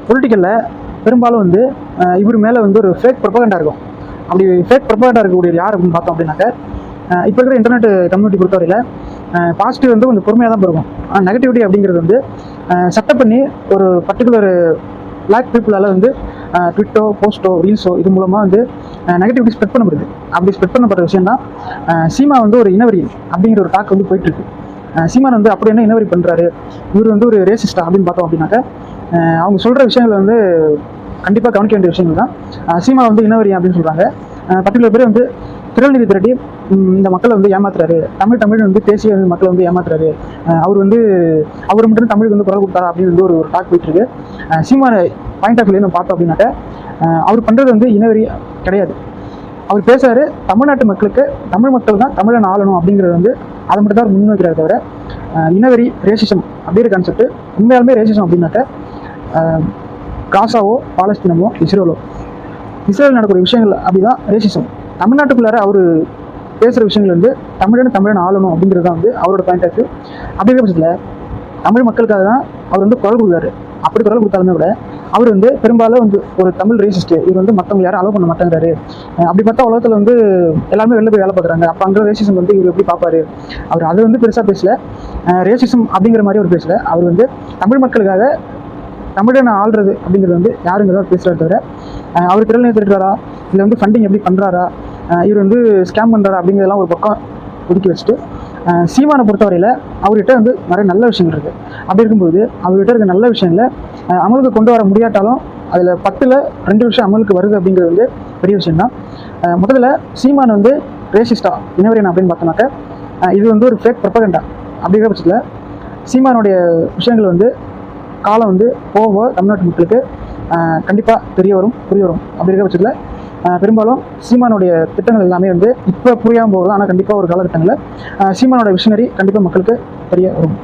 பொலிட்டிக்கலில் பெரும்பாலும் வந்து இவர் மேலே வந்து ஒரு ஃபேக் ப்ரொபகண்டா இருக்கும். அப்படி ஃபேக் ப்ரொபகண்டா இருக்கக்கூடிய யார் அப்படின்னு பார்த்தோம் அப்படின்னாக்க, இப்போ இருக்கிற இன்டர்நெட் கம்யூனிட்டி பொறுத்தவரையில் பாசிட்டிவ் வந்து கொஞ்சம் பொறுமையாக தான் இருக்கும். நெகட்டிவிட்டி அப்படிங்கிறது வந்து செட்டப் பண்ணி ஒரு பர்டிகுலர் பிளாக் பீப்புளால் வந்து ட்விட்டோ போஸ்ட்டோ ரீல்ஸோ இது மூலமாக வந்து நெகட்டிவிட்டி ஸ்ப்ரெட் பண்ணப்படுது. அப்படி ஸ்ப்ரெட் பண்ணப்படுற விஷயம் தான் சீமா வந்து ஒரு இனவரி அப்படிங்கிற ஒரு டாக் வந்து போயிட்டுருக்கு. சீமான் வந்து அப்படி என்ன இனவரி பண்ணுறாரு, இவர் வந்து ஒரு ரேசிஸ்டா அப்படின்னு பார்த்தோம் அப்படின்னாக்க, அவங்க சொல்கிற விஷயங்கள் வந்து கண்டிப்பாக கவனிக்க வேண்டிய விஷயங்கள் தான். சீமா வந்து இனவரி அப்படின்னு சொல்கிறாங்க. பர்டிகுலர் பேர் வந்து திரள் நிதி திரட்டி இந்த மக்களை வந்து ஏமாத்துறாரு, தமிழ் வந்து பேசி வந்து மக்களை வந்து ஏமாத்துறாரு, அவர் மட்டும் தமிழுக்கு வந்து குரல் கொடுத்தாரா அப்படின்னு வந்து ஒரு டாக் போயிட்டு இருக்கு. சீமான பாயிண்ட் ஆஃப் வியூ நம்ம பார்த்தோம் அப்படின்னாக்க, அவர் பண்ணுறது வந்து இனவரி கிடையாது. அவர் பேசுறாரு தமிழ்நாட்டு மக்களுக்கு, தமிழ் மக்கள் தான் தமிழன் ஆளணும் அப்படிங்கிறது வந்து அதை மட்டும் தான் முன்வைக்கிறாரு தவிர இனவரி ரேசிசம் அப்படிங்கிற கான்செப்ட் உண்மையாலுமே ரேசிசம் அப்படின்னாக்க காசாவோ பாலஸ்தீனமோ இஸ்ரேல் நடக்கிற விஷயங்கள் அப்படிதான் ரேசிசம். தமிழ்நாட்டுக்குள்ளார அவர் பேசுகிற விஷயங்கள் வந்து தமிழன் ஆளணும் அப்படிங்கிறது தான் வந்து அவரோட பாயிண்ட் ஆஃப் வியூ. அப்படிங்கிற பட்சத்தில் தமிழ் மக்களுக்காக தான் அவர் வந்து குரல் கொடுக்குறாரு. அப்படி குரல் கொடுத்தாலுமே கூட அவர் வந்து பெரும்பாலும் வந்து ஒரு தமிழ் ரேசிஸ்ட், இவர் வந்து மற்றவங்க யாரும் அலோவ் பண்ண மாட்டேங்கிறாரு. அப்படி பார்த்தா உலகத்தில் வந்து எல்லாருமே வெளில போய் வேலை பார்க்குறாங்க. அப்போ அங்கே ரேசிசம் வந்து இவர் எப்படி பார்ப்பாரு? அவர் அதை வந்து பெருசாக பேசல. ரேசிசம் அப்படிங்கிற மாதிரி அவர் பேசல. அவர் வந்து தமிழ் மக்களுக்காக தமிழனை ஆள்றது அப்படிங்கிறது வந்து யாருங்கிறத பேசுகிறாரு தவிர அவர் திரள் திருடுறாரா, இல்லை வந்து ஃபண்டிங் எப்படி பண்ணுறாரா, இவர் வந்து ஸ்கேம் பண்ணுறாரா அப்படிங்கிறதெல்லாம் ஒரு பக்கம் ஒதுக்கி வச்சுட்டு சீமானை பொறுத்தவரையில் அவர்கிட்ட வந்து நிறைய நல்ல விஷயங்கள் இருக்குது. அப்படி இருக்கும்போது அவர்கிட்ட இருக்க நல்ல விஷயங்களை அமலுக்கு கொண்டு வர முடியாட்டாலும் அதில் 10ல் 2 விஷயம் அமலுக்கு வருது அப்படிங்கிறது வந்து பெரிய விஷயம்தான். முதல்ல சீமான் வந்து ரேசிஸ்டா இனவரியன் அப்படின்னு பார்த்தோம்னாக்க, இது வந்து ஒரு ஃபேக் ப்ரொபகண்டா. அப்படிங்கிற பட்சத்தில் சீமானுடைய விஷயங்கள் வந்து காலம் வந்து போக தமிழ்நாட்டு மக்களுக்கு கண்டிப்பாக புரிய வரும். அப்படி இருக்கிற பட்சத்தில் பெரும்பாலும் சீமானுடைய திட்டங்கள் எல்லாமே வந்து இப்போ புரியாமல் போகலாம். ஆனால் கண்டிப்பாக ஒரு காலகட்டங்களில் சீமானோட விஷனரி கண்டிப்பாக மக்களுக்கு தெரிய வரும்.